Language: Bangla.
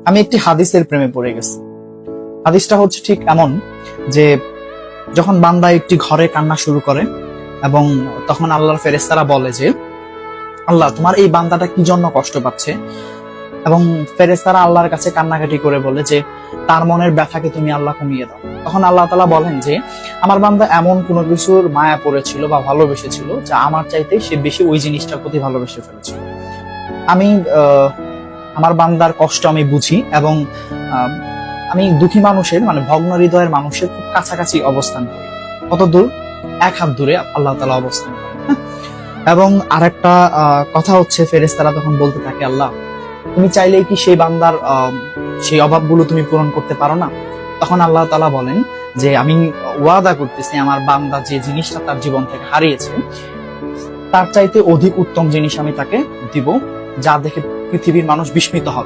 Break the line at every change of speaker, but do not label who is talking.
আমি একটি হাদিসের প্রেমে পড়ে গেছি। হাদিসটা হচ্ছে ঠিক এমন যে যখন বান্দা একটি ঘরে কান্না শুরু করে এবং তখন আল্লাহর ফেরেশতারা বলে যে আল্লাহ তোমার এই বান্দাটা কি জন্য কষ্ট পাচ্ছে, এবং ফেরেশতারা আল্লাহর কাছে কান্নাকাটি করে বলে যে তার মনের ব্যথাকে তুমি আল্লাহ কমিয়ে দাও। তখন আল্লাহ তাআলা বলেন যে আমার বান্দা এমন কোনো কিছুর মায়া পড়েছিল বা ভালোবেসেছিল যা আমার চাইতে সে বেশি ওই জিনিসটার প্রতি ভালোবেসে ফেলেছিল। আমি আমার বান্দার কষ্ট আমি বুঝি এবং আমি দুঃখী মানুষের মানে ভগ্ন হৃদয়ের মানুষের খুব কাছাকাছি অবস্থান করি। কত দূর? 1 হাত দূরে আল্লাহ তাআলা অবস্থান করেন। হ্যাঁ? এবং আরেকটা কথা হচ্ছে ফেরেশতারা তখন বলতে থাকে আল্লাহ তুমি চাইলেই কি সেই বান্দার সেই অভাবগুলো তুমি পূরণ করতে পারো না? তখন আল্লাহ তাআলা বলেন যে আমি ওয়াদা করতেছি আমার বান্দা যে জিনিসটা তার জীবন থেকে হারিয়েছে তার চাইতে অধিক উত্তম জিনিস আমি তাকে দিব, যা দেখে পৃথিবীর মানুষ বিস্মিত হবে।